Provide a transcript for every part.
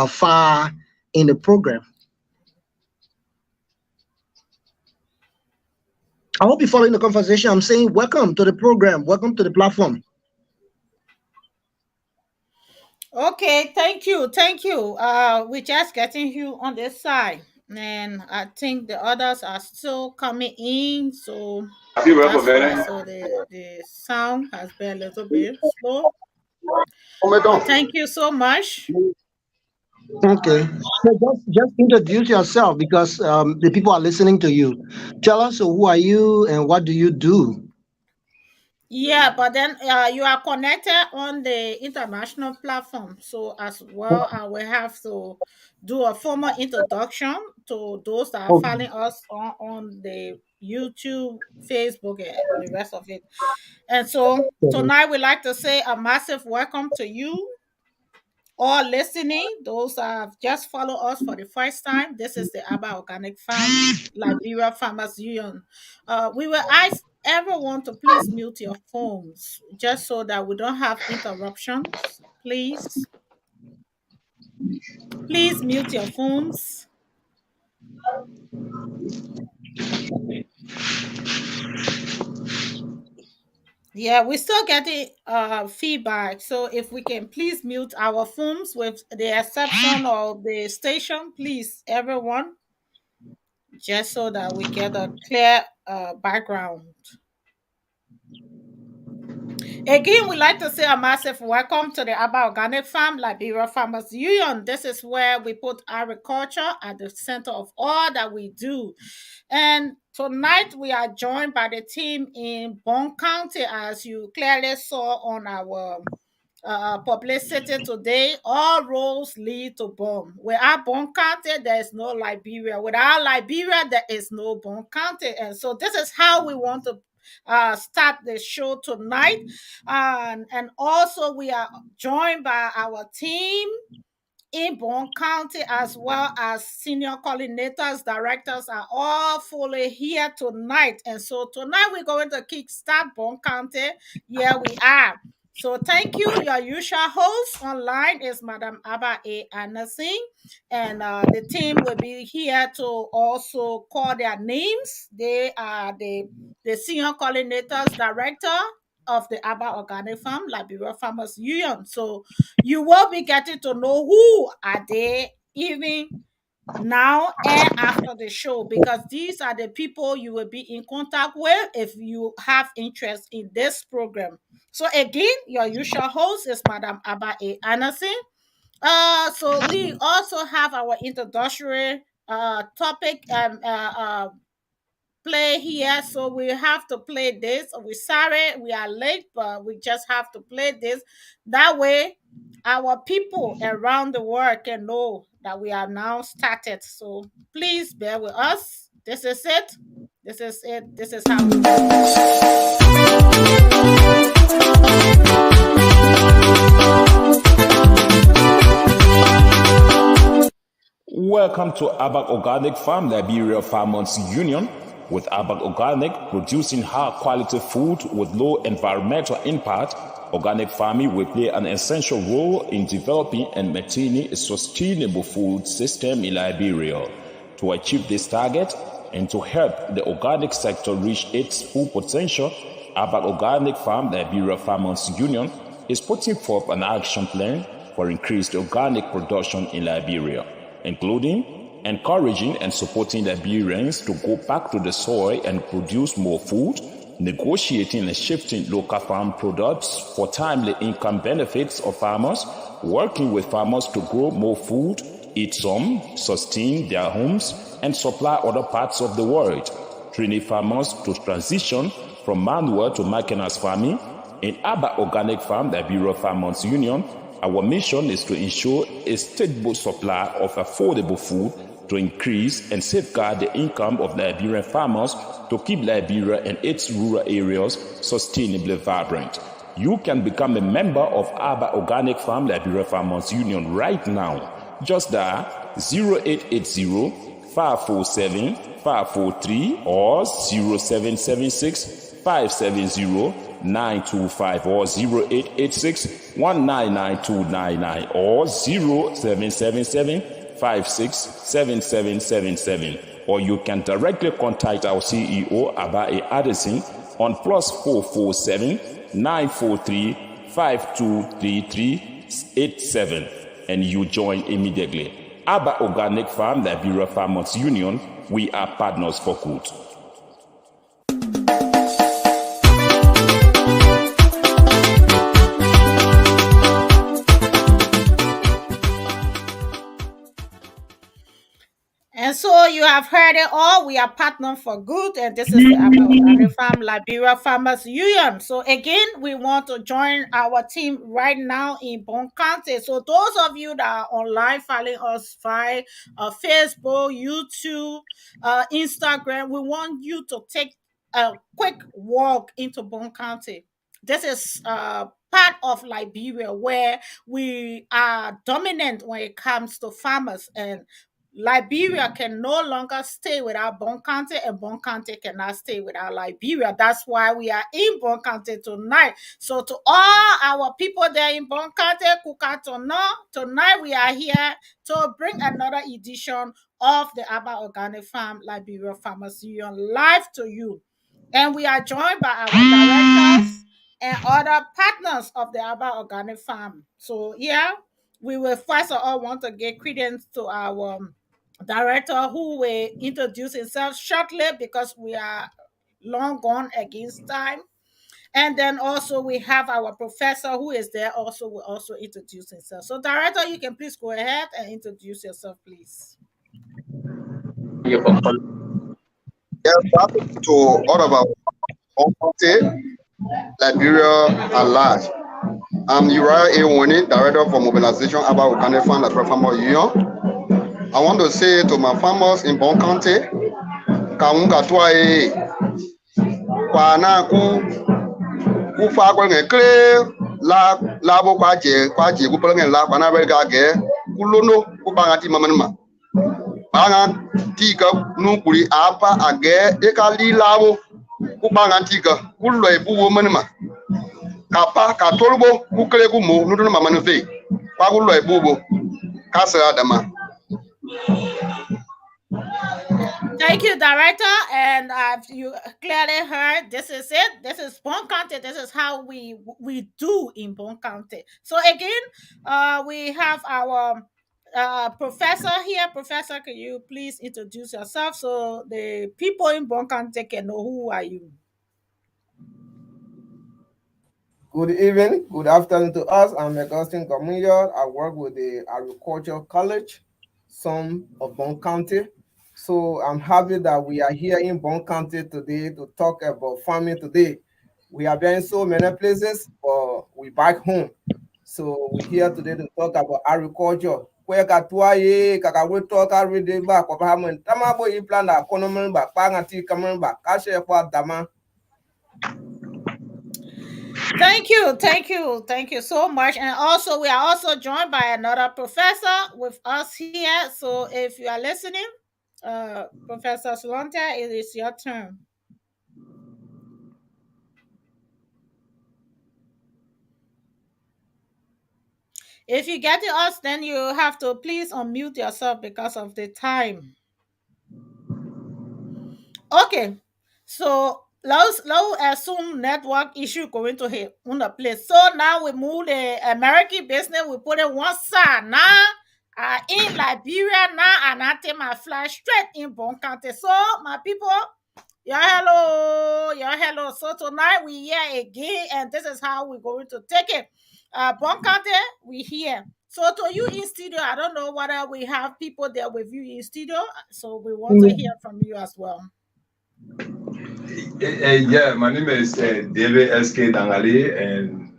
far in the program. I hope you're following the conversation. I'm saying welcome to the program. Welcome to the platform. Okay, thank you. Thank you. We're just getting you on this side. And I think the others are still coming in. So that's why. So the sound has been a little bit slow. But thank you so much. Okay. So just introduce yourself because the people are listening to you. Tell us who are you and what do you do? Yeah, but then you are connected on the international platform. So as well, I will have to do a formal introduction to those that are Okay. following us on the YouTube, Facebook, and the rest of it. And so tonight we'd like to say a massive welcome to you all listening. Those that have just followed us for the first time. This is the Abba Organic Farm Liberia Farmers Union. We will ask everyone to please mute your phones just so that we don't have interruptions. Please mute your phones. Yeah, we're still getting feedback. So if we can please mute our phones with the exception of the station, please, everyone, just so that we get a clear background. Again, we'd like to say a massive welcome to the Abba Organic Farm Liberia Farmers Union. This is where we put agriculture at the center of all that we do. And tonight we are joined by the team in Bond County, as you clearly saw on our publicity today. All roads lead to Bond. Without Bond County, there is no Liberia. Without Liberia, there is no Bond County. And so this is how we want to start the show tonight. And also we are joined by our team in Bond County, as well as senior coordinators, directors are all fully here tonight. And so tonight we're going to kickstart Bond County. Here we are. So thank you. Your usual host online is Madam Abba A. Anderson. And the team will be here to also call their names. They are the senior coordinators, director of the Abba Organic Farm, Liberia Farmers Union. So you will be getting to know who are they even now and after the show, because these are the people you will be in contact with if you have interest in this program. So again, your usual host is Madam Abba A. Anderson. So we also have our introductory topic play here, so we have to play this. We're sorry we are late, but we just have to play this. That way, our people around the world can know that we are now started. So please bear with us. This is it. This is it. This is how we Welcome to Abba Organic Farm Liberia Farmers Union. With Abba Organic producing high quality food with low environmental impact, organic farming will play an essential role in developing and maintaining a sustainable food system in Liberia. To achieve this target and to help the organic sector reach its full potential, Abba Organic Farm Liberia Farmers Union is putting forth an action plan for increased organic production in Liberia, including encouraging and supporting Liberians to go back to the soil and produce more food, negotiating and shifting local farm products for timely income benefits of farmers, working with farmers to grow more food, eat some, sustain their homes, and supply other parts of the world, training farmers to transition from manual to mechanized farming. In Abba Organic Farm Liberia Farmers Union, our mission is to ensure a stable supply of affordable food to increase and safeguard the income of Liberian farmers to keep Liberia and its rural areas sustainably vibrant. You can become a member of Abba Organic Farm Liberia Farmers Union right now. Just dial 0880-547-543 or 0776-570-9 925 or 0886-199299 or 0777-567777. Or you can directly contact our CEO, Abae Addison, on +447 943 523387, and you join immediately. Abba Organic Farm, Liberia Farmers Union, we are partners for good. And so you have heard it all. We are partnering for good, and this is the Abba Organic Farm Liberia Farmers Union. So again, we want to join our team right now in Bon County. So those of you that are online following us via Facebook, YouTube, Instagram, we want you to take a quick walk into Bon County. This is part of Liberia where we are dominant when it comes to farmers, and Liberia can no longer stay without Bon County, and Bon County cannot stay without Liberia. That's why we are in Bon County tonight. So to all our people there in Bon County, tonight we are here to bring another edition of the Abba Organic Farm Liberia Farmers Union live to you. And we are joined by our directors and other partners of the Abba Organic Farm. So yeah, we will first of all want to give credence to our director, who will introduce himself shortly because we are long gone against time. And then also we have our professor who is there also will also introduce himself. So director, you can please go ahead and introduce yourself, please. Yes, to all of our Bon County, Liberia at large. I'm Uriah A. Wani, Director for Mobilization about Organic Farm Liberia Farmers Union. I want to say to my farmers in Bon County, Kaunga Tuae, Kwanaku, Kufa Kwe, La Bokaje, Kwaji, Kupang, La Panabegage, Kulono, Kupangati Mamma. Banga Tika, Nukuri, Apa, Age, Ekali Lavo, Kupanga Tika, Kulo, Womanma. Kapa, Katolbo, Kukelekumo, Nuduma Manufe, Pagulo, Bubo, Casa Adama. Thank you, director. And you clearly heard, this is it. This is Bon County. This is how we do in Bon County. So again, we have our professor here. Professor, can you please introduce yourself so the people in Bon County can know who are you? Good evening, good afternoon to us. I'm Augustine Communion. I work with the Agricultural College, some of Bon County. So I'm happy that we are here in Bon County today to talk about farming today. We have been in so many places, but we back home. So we're here today to talk about agriculture. Thank you so much. And also, we are also joined by another professor with us here. So if you are listening, Professor Solonta, it is your turn. If you get to us, then you have to please unmute yourself because of the time. Okay, so let's assume network issue going to hit on the place. So now we move the American business, we put it one side. Now in Liberia now, and I take my flight straight in Bon County. So my people, hello. So tonight we here again, and this is how we're going to take it. Bon County, we here. So to you in studio, I don't know whether we have people there with you in studio. So we want to hear from you as well. Yeah, my name is David S.K. Dangali, and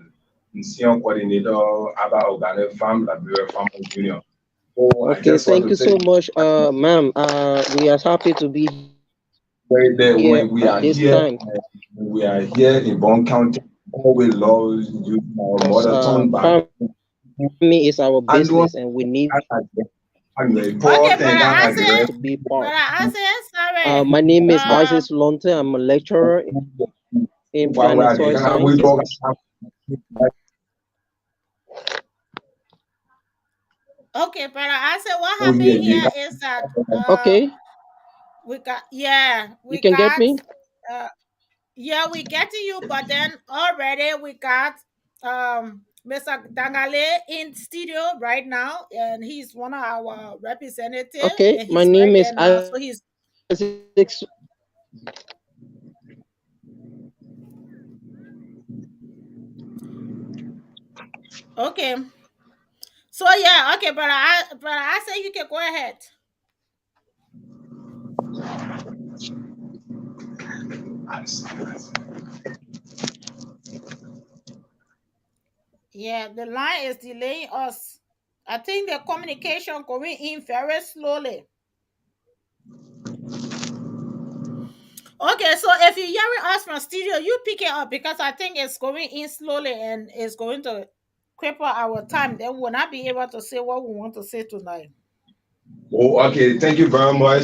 I'm Senior Coordinator Abba Organic Farm Liberia Farmers Union. Okay, thank you so much, ma'am. We are happy to be here at this time. We are here in Bon County. We love you, our mother tongue. Farming is our business, and we need to be part. My name is Isaac Lonte. I'm a lecturer in plant soil science. Okay, but I said what happened here is that Okay, we you can get got me. we getting you, but then already we got Mr. Dangale in studio right now, and he's one of our representatives, Okay, and my he's name right is there now. So he's Isaac. okay. So okay, but I say you can go ahead. Yeah, the line is delaying us. I think the communication going in very slowly. Okay, so if you're hearing us from studio, you pick it up because I think it's going in slowly and it's going to cripple our time. Then we'll not be able to say what we want to say tonight. Oh, okay. Thank you very much,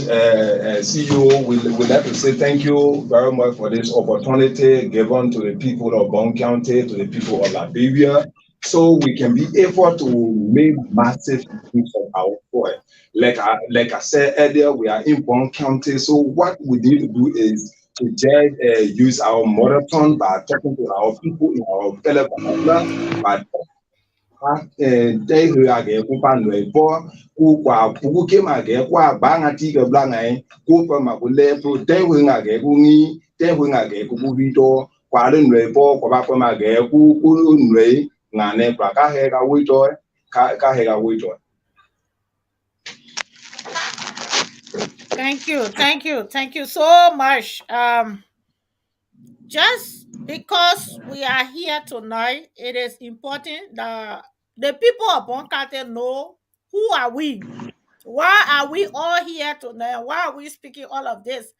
CEO. We'd like to say thank you very much for this opportunity given to the people of Bond County, to the people of Liberia, so we can be able to make massive use of our soil. Like I said earlier, we are in Bond County, so what we need to do is to just use our mother tongue by talking to our people in our fellow vernacular, by te age kupa no po ku kwa puku ke mage kwa banga ti ke blanga ku pa ma ku le pro te hu ngage ku ni te hu ngage ku bu vito kwa le no po kwa ba pa mage ku no ngane kwa ka he ga wi to ka he ga wi to. Thank you so much. Just because we are here tonight, it is important that the people of Bonkate know who are we. Why are we all here tonight? Why are we speaking all of this?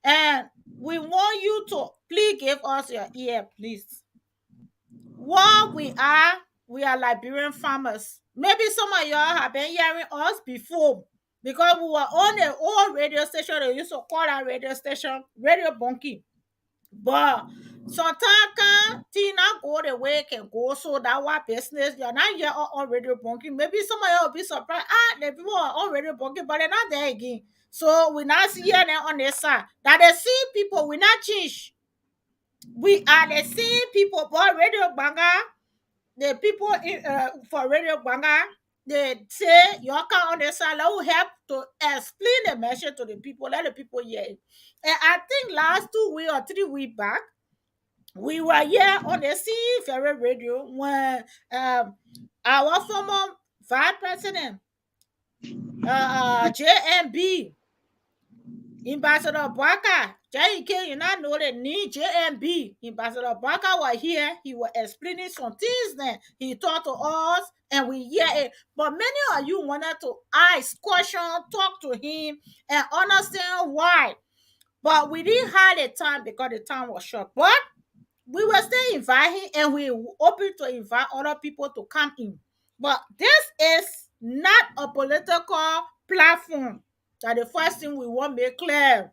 And we want you to please give us your ear, please. What we are Liberian farmers. Maybe some of y'all have been hearing us before because we were on an old radio station. They used to call our radio station Radio Bonky. But sometimes things not go the way it can go, so that what business you're not here on Radio Bonky. Maybe some of y'all will be surprised. The people are on Radio Bonky, but they're not there again. So we not see here on this side. That the same people we not change. We are the same people, but Radio Banga, the people for Radio Banga, they say you can on the side will help to explain the message to the people, let the people hear it. And I think last 2 weeks or 3 weeks back, we were here on the Ferry Radio when our former vice president, JMB, Ambassador Baka, JK, you not know the name JMB. Ambassador Baka was here. He was explaining some things then. He talked to us and we hear it. But many of you wanted to ask questions, talk to him, and understand why. But we didn't have the time because the time was short. But we were still inviting and we open to invite other people to come in. But this is not a political platform. That the first thing we want to make clear.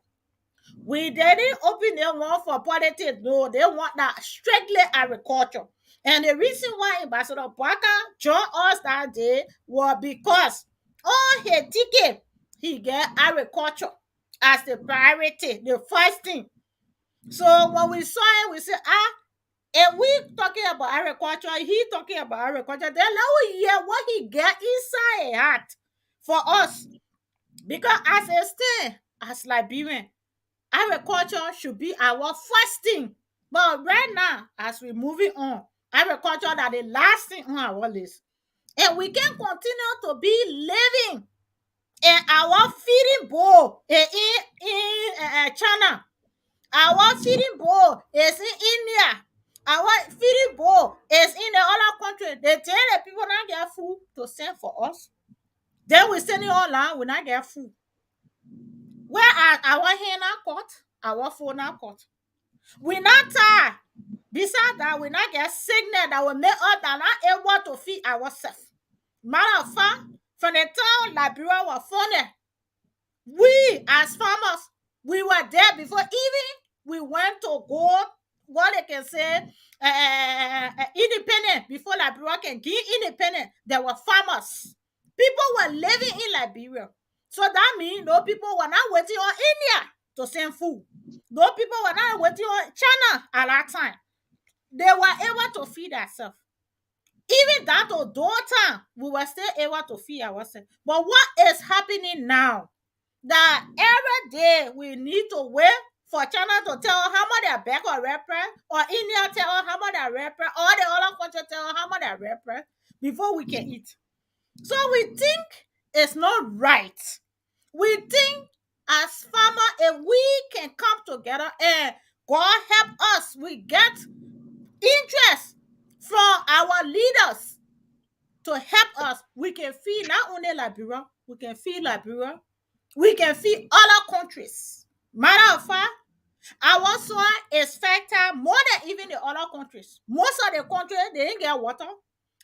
We didn't open them one for politics. No, they want that strictly agriculture. And the reason why Ambassador Baka joined us that day was because on his ticket, he get agriculture as the priority, the first thing. So when we saw it, we said, if we talking about agriculture, he talking about agriculture, then let we hear what he get inside a heart for us. Because as a state, as Liberian, agriculture should be our first thing. But right now, as we're moving on, agriculture that the last thing on our list. And we can continue to be living in our feeding bowl in China. Our feeding bowl is in India. Our feeding bowl is in the other country. They tell the people not get food to send for us. Then we send it online, we not get food. Where are our hand not caught? Our phone not caught. We not tired. Besides that, we not get sickness that will make us not able to feed ourselves. Matter of fact, from the time Liberia was founded, we as farmers, we were there before even we went to go what they can say, independent, before Liberia can get independent, there were farmers. People were living in Liberia. So that means no people were not waiting on India to send food. No people were not waiting on China at that time. They were able to feed themselves. Even that to time, we were still able to feed ourselves. But what is happening now? That every day we need to wait for China to tell us how much they back or rapper, or India tell us how much they rapper, or the other country tell us how much they rapper before we can eat. So we think it's not right. We think as farmer, if we can come together and God help us, we get interest from our leaders to help us. We can feed not only Liberia, we can feed Liberia, we can feed other countries. Matter of fact, our soil is fertile more than even the other countries. Most of the countries, they didn't get water.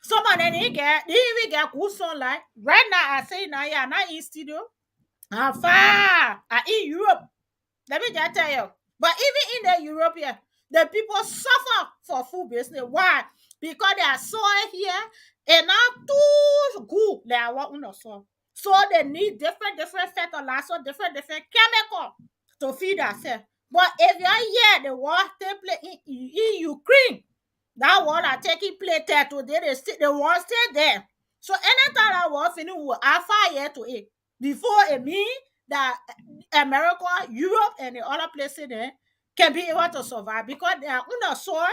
Some of them didn't even get good sunlight. Right now, I say now, yeah, I'm not in studio. I'm far. I'm in Europe. Let me just tell you. But even in the European, the people suffer for food business. Why? Because their soil here is not too good like our own soil. So they need different fertilizer, different chemical to feed themselves. But if you're here, the war take place in Ukraine, that war are taking place there today, the war still there. So anytime that war finish, we will have fire to it. Before it means that America, Europe, and the other places there can be able to survive because they are on the soil.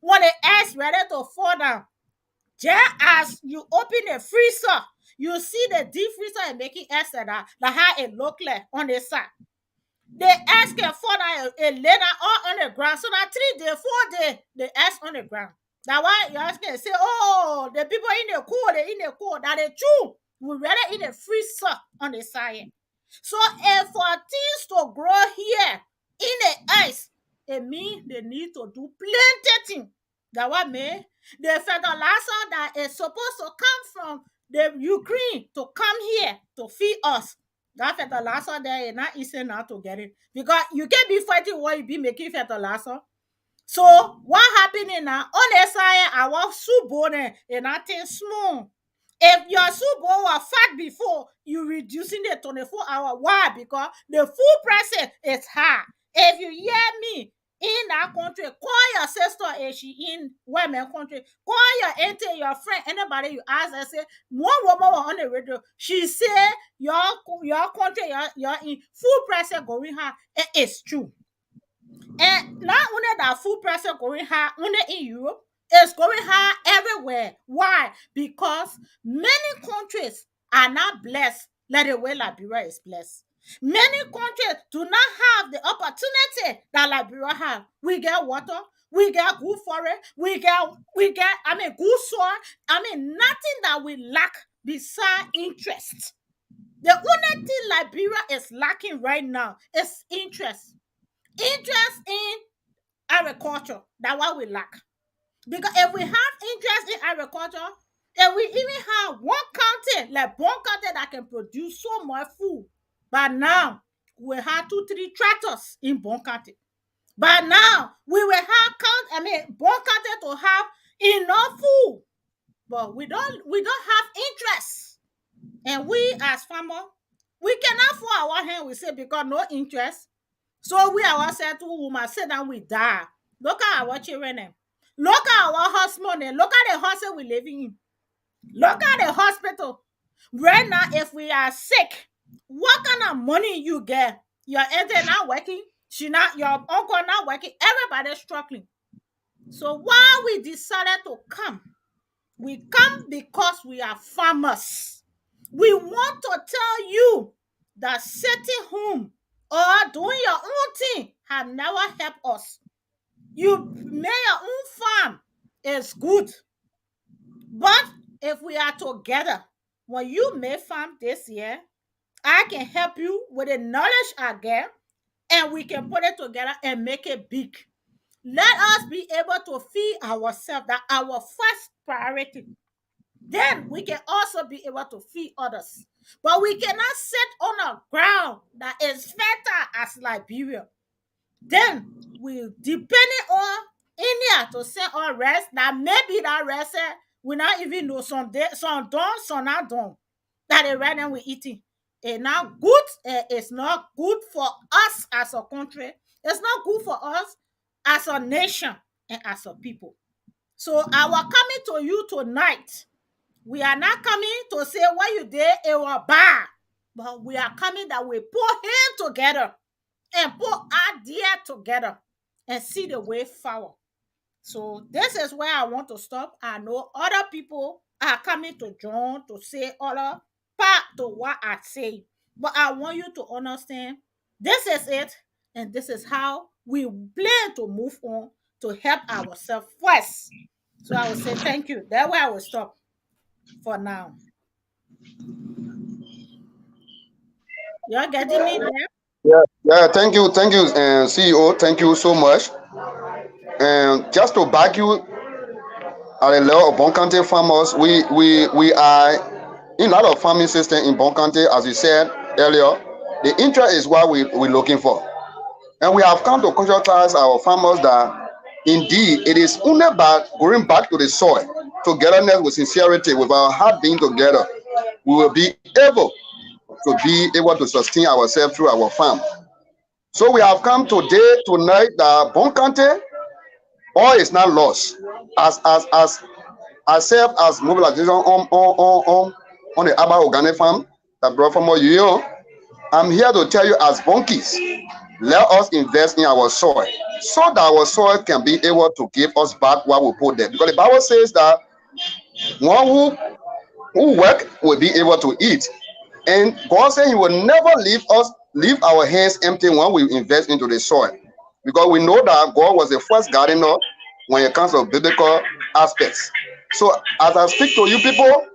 When the ice ready to fall down, just as you open the freezer, you see the deep freezer and making ice like how it look like on the side. The ice can fall down and lay down all on the ground. So that 3 days, 4 days, the ice on the ground. That's why you ask can say, oh, the people in the cold, they in the cold. That is true. We rather in the freezer on the side. So if for things to grow here in the ice, it means they need to do plenty things. That what mean the fertilizer that is supposed to come from the Ukraine to come here to feed us. That fertilizer there is not easy now to get it. Because you can't be fighting what you be making fertilizer. So what happening now? On the side, our soup bone is nothing small. If your soup bone was fat before, you reducing the 24 hour. Why? Because the food price is high. If you hear me in that country, call your sister if she in women country, call your auntie, your friend, anybody you ask and say, one woman was on the radio. She said your country, your in food price going high. It is true. And not only that food prices going high only in Europe, it's going high everywhere. Why? Because many countries are not blessed like the way Liberia is blessed. Many countries do not have the opportunity that Liberia have. We get water, we get good forest, we get good soil. Nothing that we lack beside interest. The only thing Liberia is lacking right now is interest. Interest in agriculture. That's what we lack. Because if we have interest in agriculture, if we even have one county, like one county that can produce so much food, but now we have 2, 3 tractors in Bon County. But now we will have Bon County to have enough food. But we don't have interest. And we as farmers, we cannot for our hand, we say, because no interest. So we ourselves too, we must sit down, we die. Look at our children. Look at our husband. Look at the hospital we living in. Look at the hospital. Right now, if we are sick, what kind of money you get? Your auntie not working. Your uncle not working. Everybody's struggling. So why we decided to come? We come because we are farmers. We want to tell you that sitting home or doing your own thing have never helped us. You make your own farm is good. But if we are together, when you make farm this year, I can help you with the knowledge I get, and we can put it together and make it big. Let us be able to feed ourselves. That's our first priority. Then we can also be able to feed others. But we cannot sit on a ground that is fertile as Liberia. Then we depending on India to send on rest, that maybe that rest we not even know some day, some done, some not done. That they right now we eating. It's not good. It's not good for us as a country. It's not good for us as a nation and as a people. So our coming to you tonight, we are not coming to say what you did, it was bad. But we are coming that we put him together and put idea together and see the way forward. So this is where I want to stop. I know other people are coming to join to say other part to what I say. But I want you to understand this is it, and this is how we plan to move on to help ourselves first. So I will say thank you. That's where I will stop for now. You're getting me there? Yeah. Thank you, CEO. Thank you so much. And just to back you at the level of Bon County farmers, we are in a lot of farming system in Bon County, as you said earlier. The interest is what we're looking for. And we have come to conscientize our farmers that indeed it is only by going back to the soil, togetherness with sincerity, with our heart being together, we will be able to sustain ourselves through our farm. So we have come today, tonight, that Bon County, all is not lost. As ourselves as mobilization on the Aba Organic Farm, that brought from you, I'm here to tell you as Bonkies, let us invest in our soil so that our soil can be able to give us back what we put there. Because the Bible says that one who work will be able to eat. And God said he will never leave our hands empty when we invest into the soil. Because we know that God was the first gardener when it comes to biblical aspects. So as I speak to you people,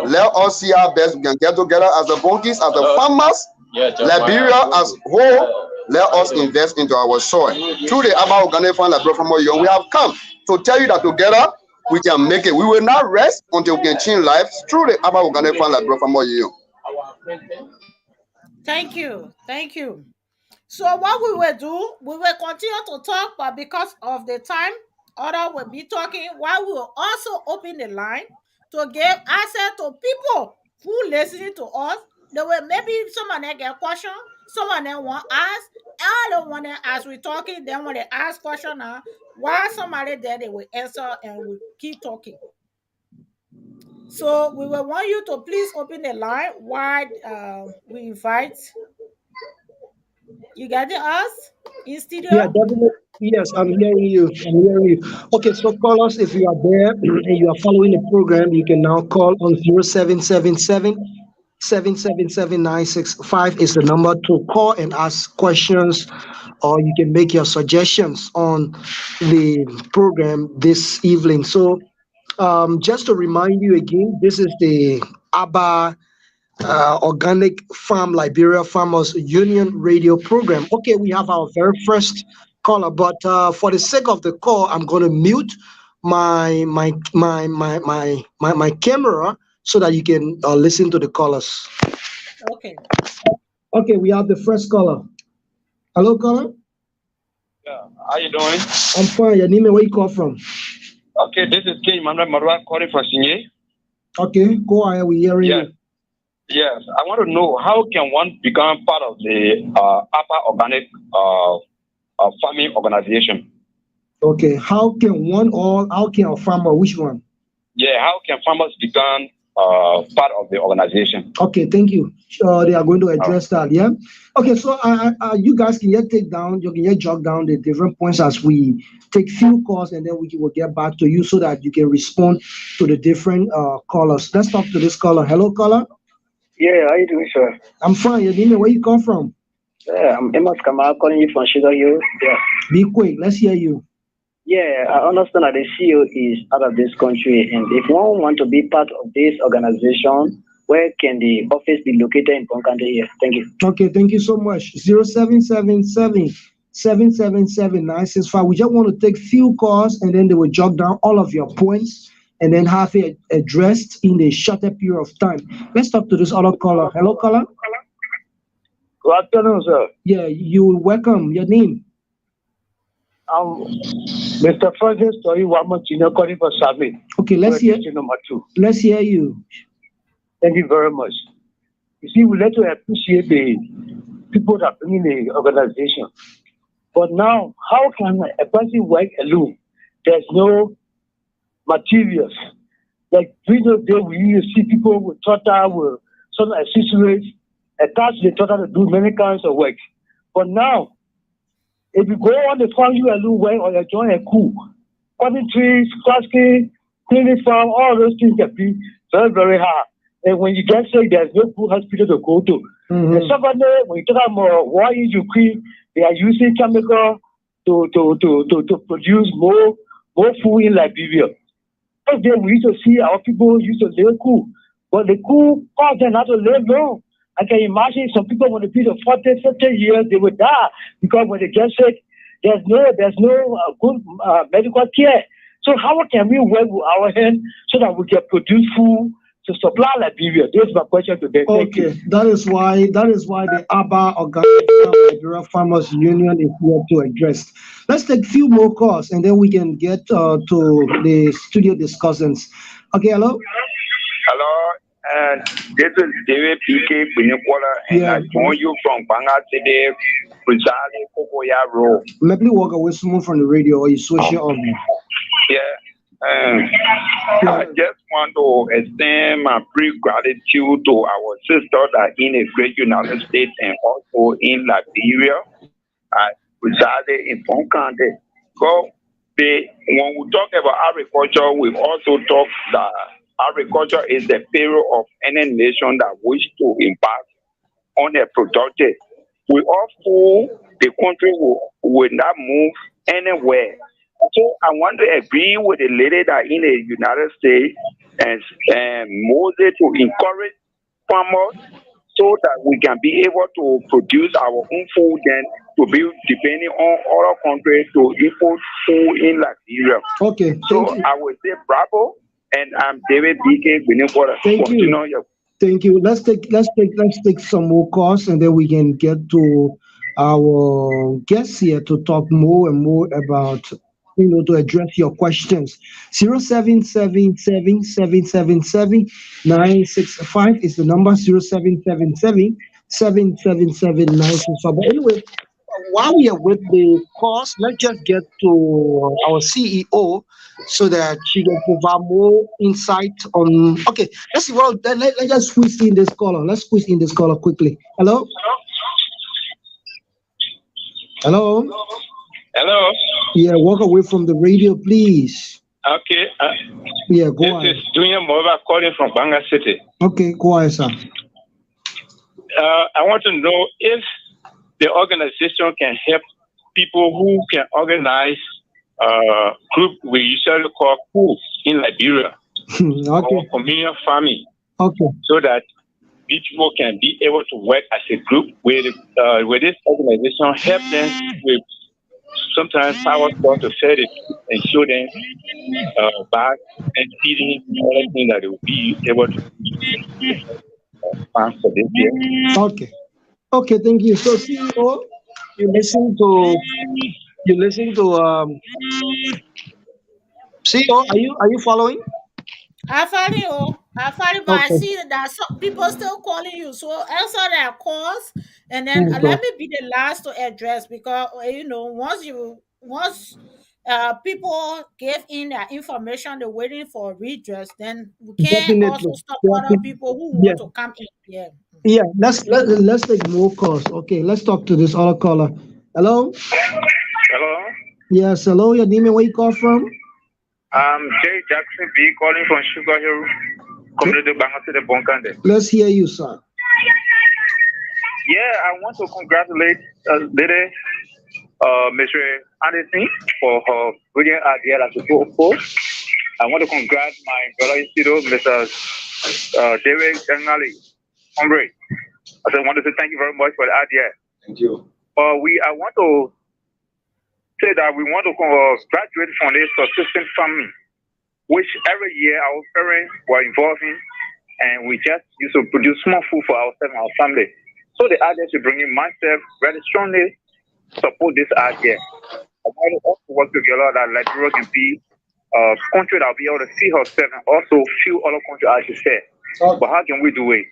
let us see how best we can get together as the Bonkies, as the farmers, Liberia as whole. Let us invest into our soil. Through the Aba Organic Farm, we have come to tell you that together we can make it. We will not rest until we can change lives through the Aba Organic Farm. Thank you. Thank you. So what we will do, we will continue to talk, but because of the time, other will be talking, while we will also open the line to give access to people who listening to us. They will maybe someone get a question, someone want to ask, all the one as we talking, then when they ask question now, while somebody there they will answer and we keep talking. So we will want you to please open the line while we invite. You getting us in studio? Yeah, definitely. Yes, I'm hearing you. I'm hearing you. Okay, so call us if you are there and you are following the program. You can now call on 0777 777 is the number to call and ask questions, or you can make your suggestions on the program this evening. So, just to remind you again, this is the ABBA Organic Farm Liberia Farmers Union radio program. Okay, we have our very first caller, but for the sake of the call, I'm going to mute my camera so that you can listen to the callers. Okay. Okay, we have the first caller. Hello, caller. Yeah, how you doing? I'm fine. Your name and where you call from? Okay, this is King Manuel Marwa calling from Sinye. Okay, go ahead. We hearing you. Yes, I want to know how can one become part of the Upper Organic Farming Organization? Okay, how can a farmer, which one? Yeah, how can farmers become part of the organization? Okay, thank you. They are going to address that, yeah? Okay, so you guys can you can jot down the different points as we take few calls, and then we will get back to you so that you can respond to the different callers. Let's talk to this caller. Hello, caller. Yeah, how you doing, sir? I'm fine. Your name, where you come from? Yeah, I'm Emma Kamal calling you from Sugar Hill. Yeah. Be quick. Let's hear you. Yeah, I understand that the CEO is out of this country, and if one want to be part of this organization, where can the office be located in Bon County here? Thank you. Okay, thank you so much. 0777 777 965. We just want to take few calls, and then they will jot down all of your points and then have it addressed in a shorter period of time. Let's talk to this other caller. Hello, caller. Good afternoon, sir. Yeah, you welcome. Your name? Mr. Francis, sorry, one more Junior calling for Sami. Okay, let's hear. Number 2. Let's hear you. Thank you very much. You see, we like to appreciate the people that bring in the organization. But now, how can a person work alone? There's no materials. Like previous day, we used to see people with total, with some accessories attached to the total to do many kinds of work. But now, if you go on the farm, you alone work or you join a coup, cutting trees, clasking, cleaning farm, all those things can be very, very hard. And when you get sick, there's no good hospital to go to. Mm-hmm. And somebody, when you talk about why you quit, they are using chemical to produce more food in Liberia. First day we used to see our people used to live cool, but the cool caused them not to live long. I can imagine some people when they be the 40, 50 years, they would die because when they get sick, there's no good medical care. So how can we work with our hands so that we can produce food to supply Liberia? This is my question today. Okay, that is why the ABBA Organic Liberia Farmers Union is here to address. Let's take a few more calls and then we can get to the studio discussions. Okay, hello. Hello, this is David PK Bunyakwala, and I join you from Banga today, Rizali Kokoya Road. Maybe walk away someone from the radio or you switch it on. Yeah. I just want to extend my gratitude to our sisters that in the great United States and also in Liberia, residing in County. So, when we talk about agriculture, we also talk that agriculture is the pillar of any nation that wish to embark on a productive. We all feel the country will not move anywhere. So I want to agree with the lady that in the United States and Moses to encourage farmers so that we can be able to produce our own food and to be depending on other countries to import food in Liberia. Okay. So I would say bravo, and I'm David BK. Thank you. Thank you. Let's take some more calls and then we can get to our guests here to talk more and more about to address your questions. 0777-777-965 is the number. 0777-777-965. But anyway, while we are with the course, let's just get to our CEO so that she can provide more insight on. Okay, let's see. Well, let's just squeeze in this caller. Let's squeeze in this caller quickly. Hello. Hello. Hello. Yeah, walk away from the radio, please. Okay. Yeah, go on. This is Junior Mova calling from Banga City. Okay, go on, sir. I want to know if the organization can help people who can organize group we usually call COOP in Liberia or communal farming. Okay. So that people can be able to work as a group where this organization help them with sometimes power store to feed it and show them back and feeding other things that they will be able to farm for this year. Okay. Okay, thank you. So CEO, you listen to CEO, are you following? I follow you. But I see that some people still calling you. So answer their calls, and then let me be the last to address because once people give in their information, they're waiting for redress. Then we can't also stop other people who want to come in. Yeah. Yeah. Let's take more calls. Okay. Let's talk to this other caller. Hello. Hello. Yes. Hello. Your name and where you call from? Jay Jackson B calling from Sugar Hill Community Banga City Bonkande. Let's hear you, sir. Yeah, I want to congratulate Lady Mr. Anderson for her brilliant idea as a post. I want to congratulate my brother Isidro, Mr. David Jangali. Hombre. I want to say thank you very much for the idea. Thank you. I want to say that we want to graduate from this subsistence farming, which every year our parents were involved in, and we just used to produce small food for ourselves and our family. So the idea to bring in myself very strongly support this idea. I want to also work together that Liberia can be a country that will be able to feed herself and also feed other countries, as you said. But how can we do it?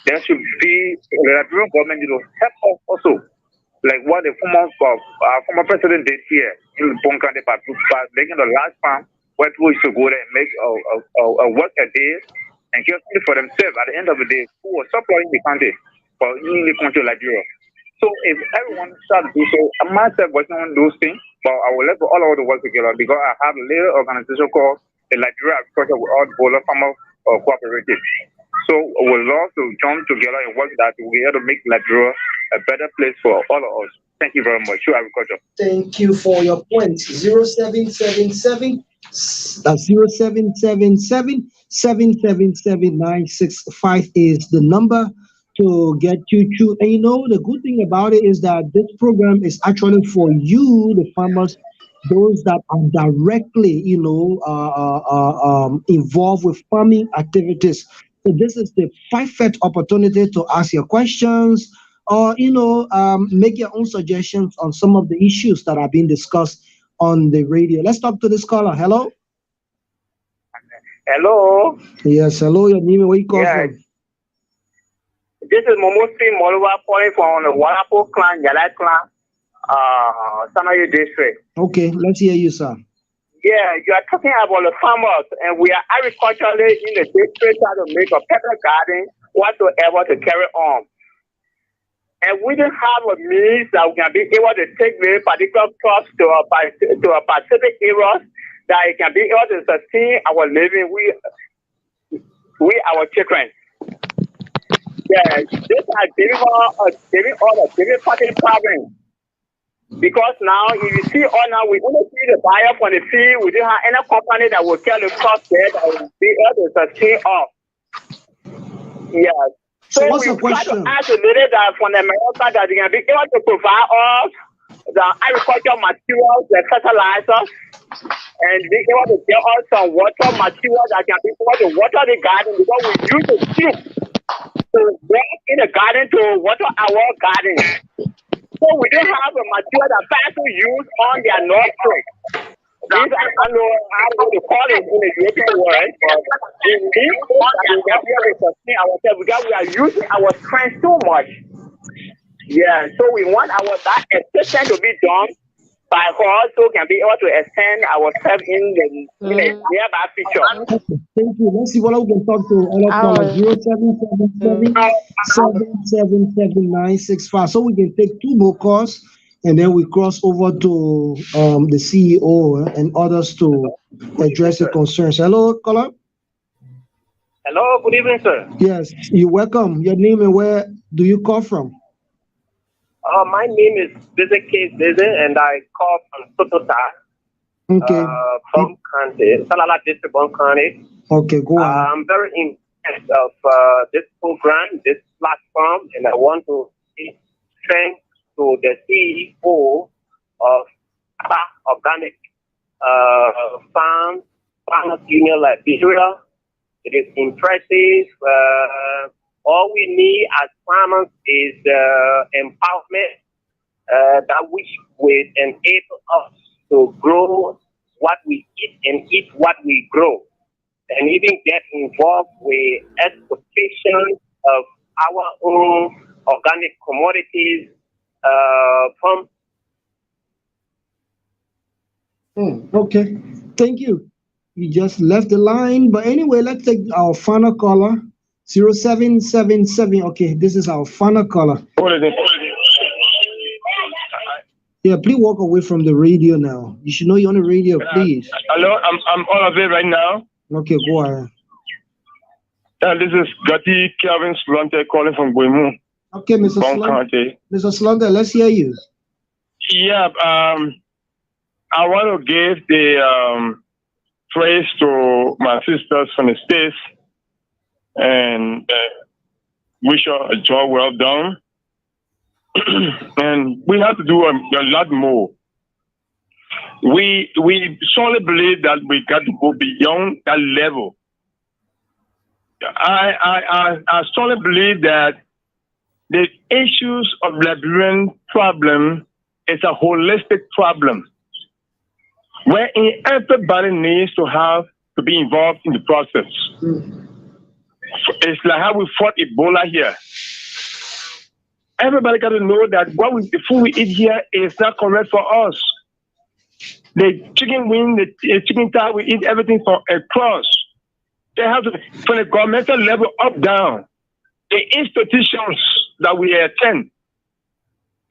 There should be the Liberian government need to help us also, like what the former president did here in Bonkande by making the last farm where people used to go there and make a work a day and get something for themselves. At the end of the day, who was supplying the country for in the country like Europe. So if everyone starts to do so, I myself working on those things, but I will let all of the work together because I have a little organization called the Liberia Agriculture with all the farmer cooperative. So we will love to jump together and work that we have to make Liberia a better place for all of us. Thank you very much. Sure Agriculture. Thank you for your points. 0777 that's 0777 777 965 is the number to get you through. And you know, the good thing about it is that this program is actually for you, the farmers, those that are directly, involved with farming activities. So this is the perfect opportunity to ask your questions or, make your own suggestions on some of the issues that are being discussed on the radio. Let's talk to this caller. Hello. Hello. Yes, hello. Your name and where you call from? This is Momosi Molova calling from the Warapo clan, Yalai clan, Sanayi district. Okay, let's hear you, sir. Yeah, you are talking about the farmers, and we are agriculturally in the district trying to make a pepper garden whatsoever to carry on. And we don't have a means that we can be able to take the particular crops to a specific areas that it can be able to sustain our living. We our children. Yeah, this has giving all a difficulty problem. Because now, if you see all now, we only see the buyer from the field. We don't have any company that will carry the cost there that will be able to sustain us. Yeah. So what's we the question? Try to ask the lady that from America that they can be able to provide us the agricultural materials, the fertilizers, and be able to get us some water materials that can be able to water the garden because we use the tube to work in the garden to water our garden. So we don't have a material that people use on their nostrils. I don't know how to call it in the European world, but we need that we sustain ourselves because we are using our strength too much. Yeah, so we want that extension to be done by us so we can be able to extend ourselves in the nearby future. Thank you. Let's see what we can talk to all of 0777 777 965. So we can take two more calls and then we cross over to the CEO and others to address the concerns. Hello, caller. Hello, good evening, sir. Yes, you're welcome. Your name and where do you call from? My name is Bizeke Zeze and I call from Sotota. Okay. From County, Salala District, Bon County. Okay, go on. I'm very impressed of this program, this platform, and I want to say thanks to the CEO of Organic Farmers Union Liberia. It is impressive. All we need as farmers is empowerment that which will enable us to grow what we eat and eat what we grow, and even get involved with exportation of our own organic commodities from. Okay, thank you. You just left the line, but anyway, let's take our final caller. 0777. Okay, this is our final caller. Yeah, please walk away from the radio now. You should know you're on the radio, please. Hello, I'm on of it right now. Okay, go ahead. This is Gatti Calvin Slunter calling from Boimu. Okay, Mr. Slunter. Mr. Slunter, let's hear you. Yeah, I want to give the praise to my sisters from the States and wish her a job well done. And we have to do a lot more. We solely believe that we got to go beyond that level. I strongly believe that the issues of Liberian problem is a holistic problem. wherein everybody needs to be involved in the process. It's like how we fought Ebola here. Everybody got to know that the food we eat here is not correct for us. The chicken wing, the chicken thigh, we eat everything from across. They have to, from the governmental level up, down. The institutions that we attend,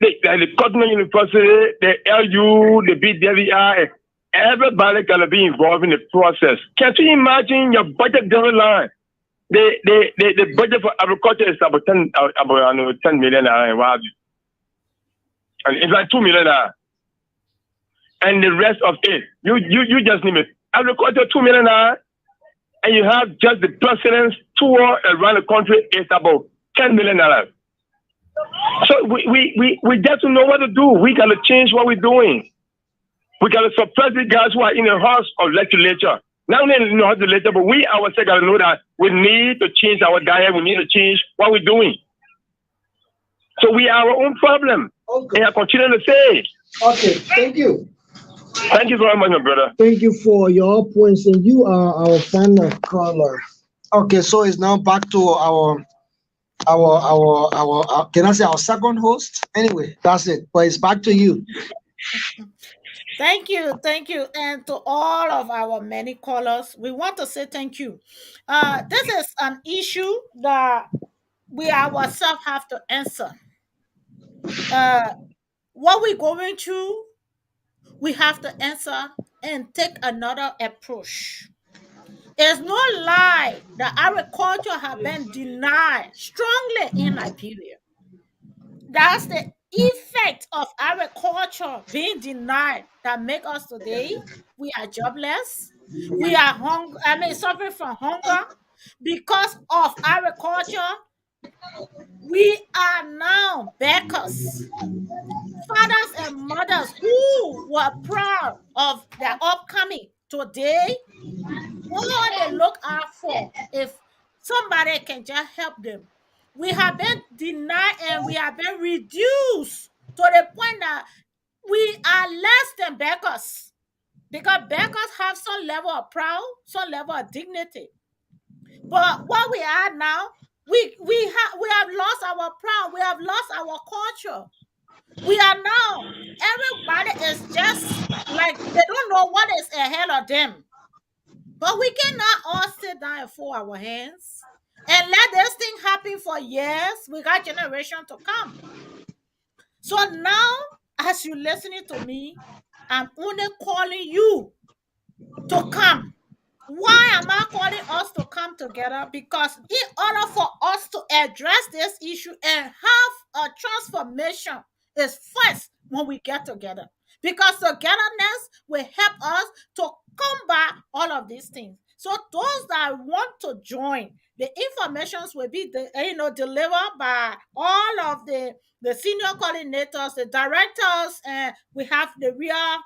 the Cotton University, the LU, the BWI, everybody got to be involved in the process. Can you imagine your budget deadline? The budget for agriculture is about 10 million and it's like 2 million. And the rest of it, you just name it. Agriculture 2 million, and you have just the president's tour around the country is about 10 million. So we get to know what to do. We gotta change what we're doing. We gotta suppress the guys who are in the house of legislature. Not only in the house of legislature, but we ourselves gotta know that we need to change our diet. We need to change what we're doing. So we are our own problem. Okay. And I continue to say. Okay, thank you. Thank you very much, my brother. Thank you for your points, and you are our final caller. Okay, so it's now back to our can I say our second host? Anyway, that's it. But it's back to you. Thank you, and to all of our many callers, we want to say thank you. This is an issue that we ourselves have to answer. What we're going through, we have to answer and take another approach. It's no lie that agriculture has been denied strongly in Liberia. That's the effect of agriculture being denied that make us today. We are jobless. We are suffering from hunger because of agriculture. We are now beggars. Fathers and mothers who were proud of their upcoming today, all they look out for if somebody can just help them. We have been denied and we have been reduced to the point that we are less than beggars, because beggars have some level of pride, some level of dignity. But what we are now, we have lost our pride, we have lost our culture. We are now, everybody is just like they don't know what is ahead of them. But we cannot all sit down and fold our hands and let this thing happen for years. We got generation to come. So now, as you're listening to me, I'm only calling you to come. Why am I calling us to come together? Because in order for us to address this issue and have a transformation is first when we get together. Because togetherness will help us to combat all of these things. So those that want to join, the informations will be delivered by all of the senior coordinators, the directors, and we have the real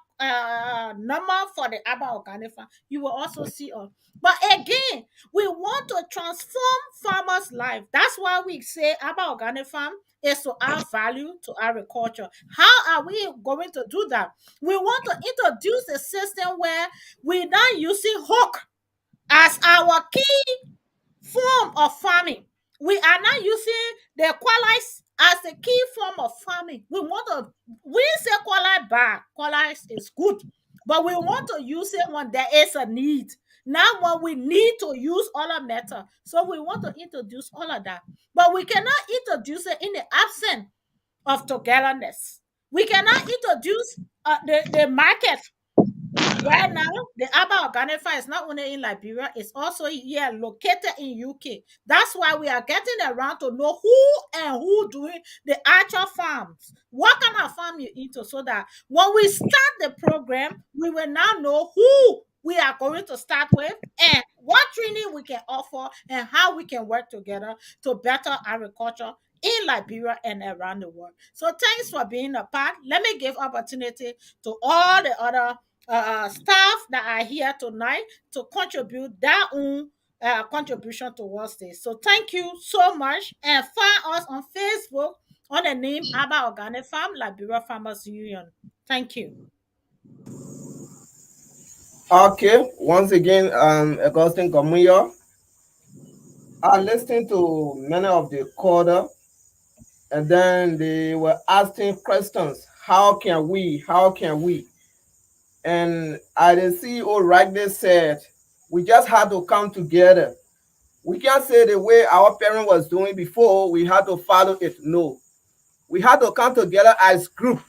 number for the Abba Organic Farm. You will also see us. But again, we want to transform farmers' life. That's why we say Abba Organic Farm is to add value to agriculture. How are we going to do that? We want to introduce a system where we're not using hook as our key form of farming. We are not using the qualities as the key form of farming. We say quality bad, quality is good, but we want to use it when there is a need. Now, when we need to use other method, so we want to introduce all of that. But we cannot introduce it in the absence of togetherness. We cannot introduce the market. Right now, the Abba Organic Farm is not only in Liberia, it's also here located in UK. That's why we are getting around to know who doing the actual farms. What kind of farm you into, so that when we start the program, we will now know who we are going to start with and what training we can offer and how we can work together to better agriculture in Liberia and around the world. So thanks for being a part. Let me give opportunity to all the other staff that are here tonight to contribute their own contribution towards this. So thank you so much, and find us on Facebook on the name Abba Organic Farm, Liberia Farmers Union. Thank you. Okay, once again, Augustine Gomuyo. I listened to many of the caller, and then they were asking questions. How can we? How can we? And the CEO rightly said, we just had to come together. We can't say the way our parent was doing before, we had to follow it. No. We had to come together as group.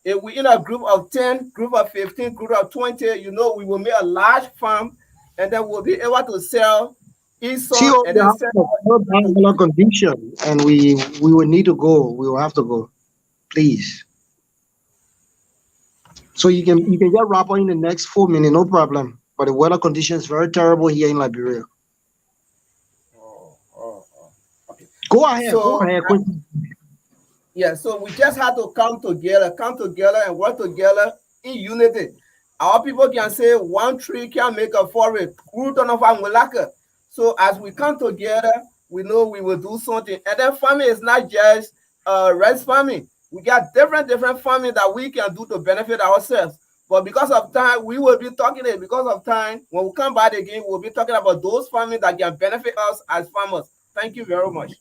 If we in a group of 10, group of 15, group of 20, we will make a large farm, and then we'll be able to sell each son CEO, and we then have sell a our children to particular condition, and we will need to go. We will have to go, please. So you can just wrap up in the next 4 minutes, no problem. But the weather condition is very terrible here in Liberia. oh, oh, oh. Okay. Go ahead, go So ahead, quickly. yeah, so we just have to come together and work together in unity. Our people can say one tree can make a forest. So as we come together, we know we will do something. And then farming is not just rice farming. We got different farming that we can do to benefit ourselves. But because of time, we will be talking it. Because of time, when we come back again, we'll be talking about those farming that can benefit us as farmers. Thank you very much.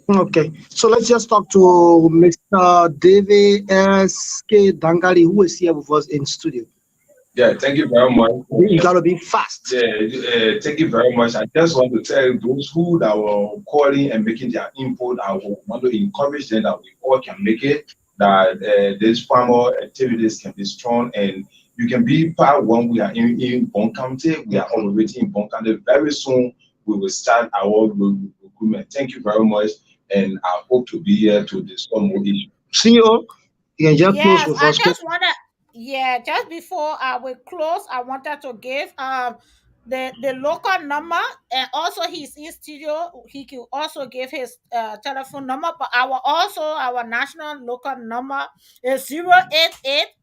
Okay, so let's just talk to Mr. David S.K. Dangali, who is here with us in studio. Yeah, thank you very much. You gotta be fast. Yeah, thank you very much. I just want to tell those who that were calling and making their input, I want to encourage them that we all can make it, that these farmer activities can be strong, and you can be part when we are in Bon County. We are already in Bon County. Very soon, we will start our recruitment. Thank you very much, and I hope to be here to discuss more issues. CEO, you can just close Yes, with I us. just wanna. Yeah, just before we close, I wanted to give the local number, and also he's in studio. He can also give his telephone number, but our national local number is 088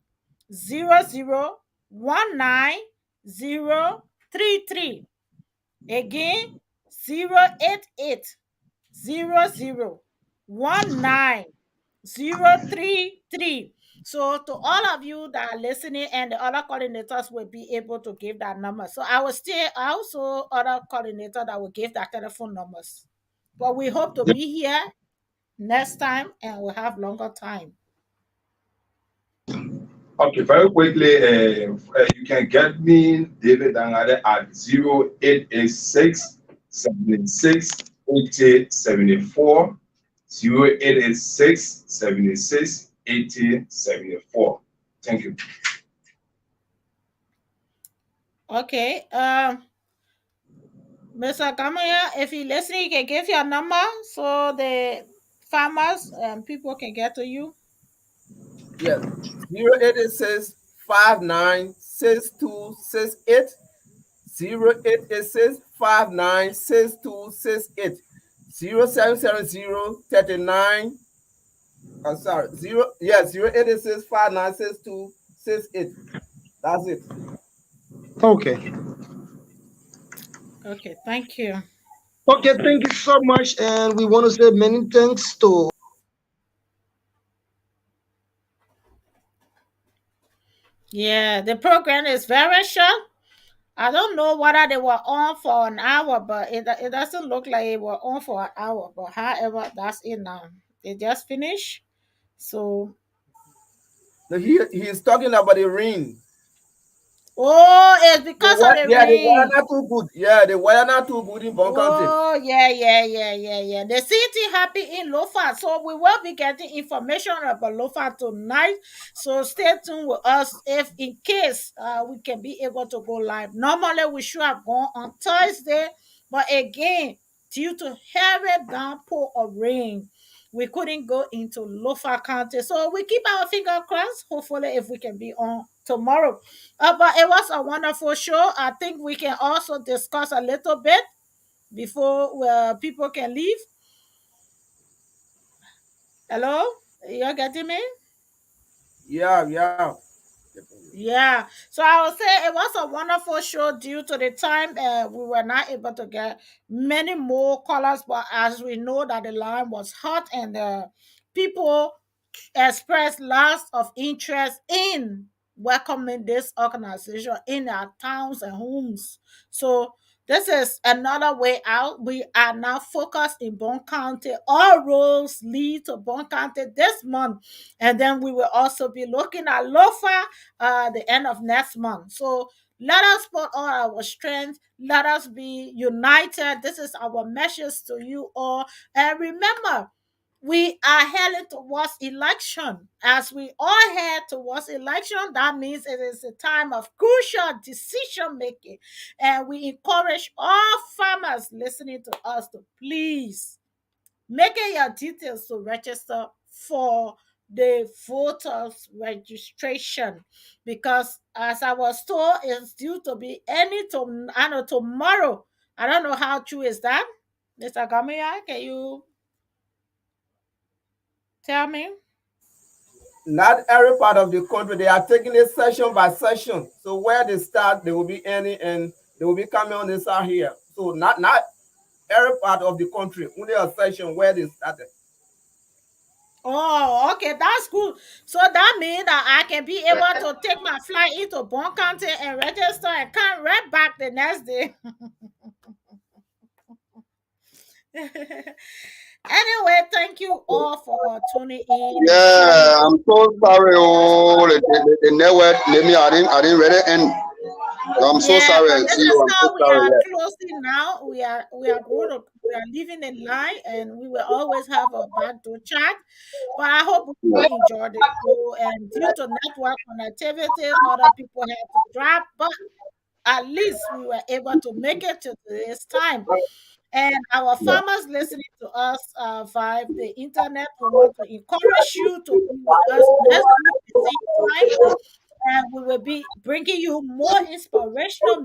0019 033. Again, 088 0019 033. So to all of you that are listening, and the other coordinators will be able to give that number. So I will stay also other coordinator that will give that telephone numbers. But we hope to be here next time and we'll have longer time. Okay, very quickly, you can get me, David Dangade, at 0886 76 80 74. 0886 76 80 74. Thank you. Okay. Mr. Kamaya, if you're listening, you can give your number so the farmers and people can get to you. Yes, 086 596268. 0886 596268. 0770 39. Sorry, 0886 596268. That's it. Okay. Okay, thank you. Okay, thank you so much, and we want to say many thanks to. Yeah, the program is very short. I don't know whether they were on for an hour, but it doesn't look like it were on for an hour. But however, that's it now. They just finished. So, No, he's talking about the rain. oh, it's because of the The weather rain. not too good. Yeah, the weather not too good in Bon County. Oh, yeah. The city happy in Lofa. So we will be getting information about Lofa tonight. So stay tuned with us if in case we can be able to go live. Normally we should have gone on Thursday, but again, due to heavy downpour of rain, we couldn't go into Lofa County. So we keep our finger crossed. Hopefully, if we can be on tomorrow. But it was a wonderful show. I think we can also discuss a little bit before people can leave. Hello? You're getting me? Yeah. Yeah. So I would say it was a wonderful show due to the time we were not able to get many more callers, but as we know that the line was hot and people expressed lots of interest in welcoming this organization in our towns and homes. So this is another way out. We are now focused in Bone County. All roads lead to Bone County this month. And then we will also be looking at Lofa the end of next month. So let us put all our strength. Let us be united. This is our message to you all. And remember, we are heading towards election. As we all head towards election, that means it is a time of crucial decision making. And we encourage all farmers listening to us to please make it your details to register for the voters registration, because as I was told, it's due to be tomorrow. I don't know how true is that. Mr. Gamia, can you tell me? Not every part of the country, they are taking it session by session. So where they start, there will be any, and they will be coming on this out here. So not every part of the country, only a session where they started. Oh, okay, that's good. So that means that I can be able to take my flight into Bone County and register and come right back the next day. Anyway, thank you all for tuning in. Yeah, I'm so sorry. Oh, the network made me. I didn't read it, and I'm so sorry. But this See is you. I'm how so we sorry. are Yeah. closing now. We are living in line, and we will always have a backdoor chat. But I hope you enjoyed the show. And due to network connectivity, other people had to drop, but at least we were able to make it to this time. And our farmers listening to us via the internet, we want to encourage you to be with us next week the same time. And we will be bringing you more inspirational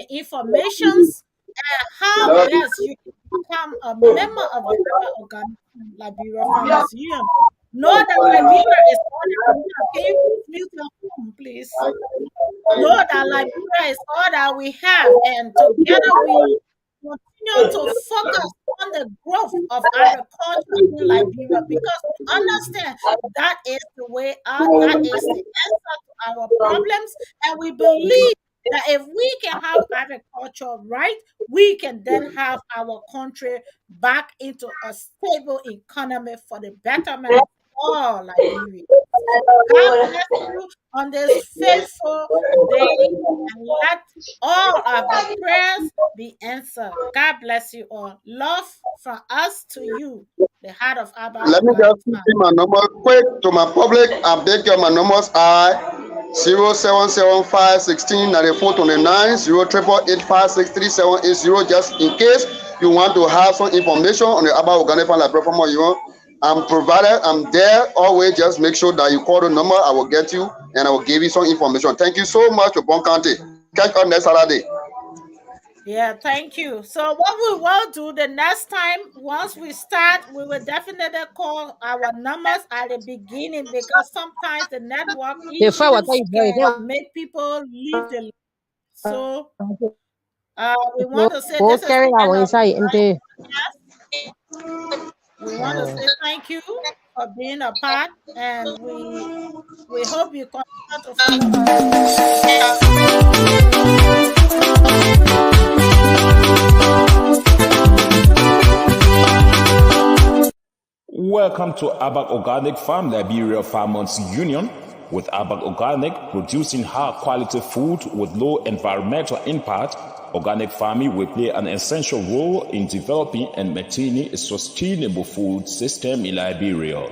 informations and how best you can become a member of the Abba Organic Liberia Farmers Union. Know that Liberia is all that we have. Can you please mute your phone, please? Know that Liberia is all that we have, and together we continue to focus on the growth of agriculture in Liberia, because we understand that is the way out, that is the answer to our problems, and we believe that if we can have agriculture right, we can then have our country back into a stable economy for the betterment of all Liberians. God bless you on this faithful day, and let all of our prayers be answered. God bless you all. Love from us to you, the heart of Abba Let me Organic just see my number quick to my public. Update your my numbers are 0775 16 94 29 088856378. Just in case you want to have some information on the Abba Organic Farm Liberia Farmers Union, I'm provided. I'm there always. Just make sure that you call the number. I will get you and I will give you some information. Thank you so much for Bone County. Catch up next Saturday. Yeah, thank you. So what we will do the next time, once we start, we will definitely call our numbers at the beginning, because sometimes the network issues can make people leave the line. So we want to say this is the end of the podcast. We want to say thank you for being a part, and we hope you continue to follow us. Welcome to Abba Organic Farm Liberia Farmers Union, with Abba Organic producing high-quality food with low environmental impact. Organic farming will play an essential role in developing and maintaining a sustainable food system in Liberia.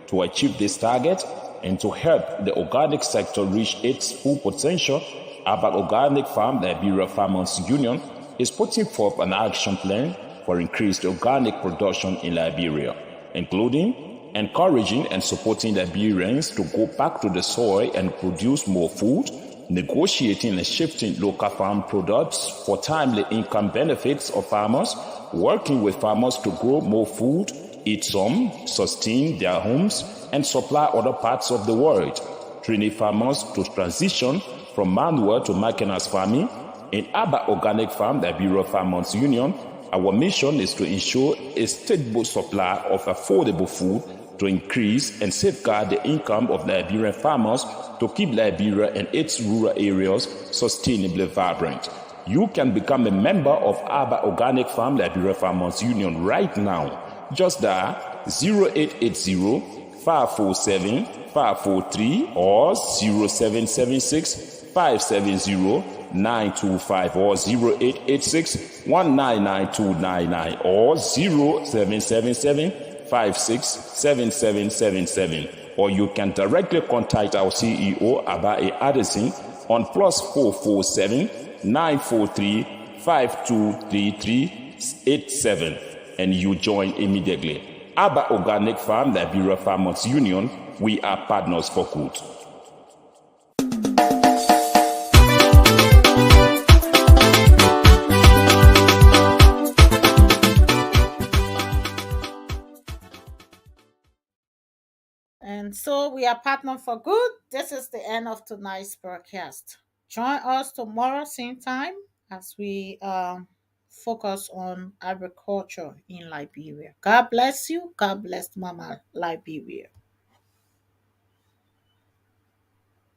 To achieve this target and to help the organic sector reach its full potential, Abba Organic Farm Liberia Farmers Union is putting forth an action plan for increased organic production in Liberia, including encouraging and supporting Liberians to go back to the soil and produce more food, negotiating and shifting local farm products for timely income benefits of farmers, working with farmers to grow more food, eat some, sustain their homes, and supply other parts of the world, training farmers to transition from manual to mechanized farming. In Abba Organic Farm Liberia Farmers Union, Our mission is to ensure a stable supply of affordable food to increase and safeguard the income of Liberian farmers to keep Liberia and its rural areas sustainably vibrant. You can become a member of ABBA Organic Farm Liberia Farmers Union right now. Just dial 0880-547-543 or 0776-570-925 or 0886-199-299 or 0777-567777. Or you can directly contact our CEO, Abae Addison, on +447 943 523387, and you join immediately. ABBA Organic Farm Liberia Farmers Union, we are partners for good. And so we are partner for good. This is the end of tonight's broadcast. Join us tomorrow, same time, as we focus on agriculture in Liberia. God bless you. God bless Mama Liberia.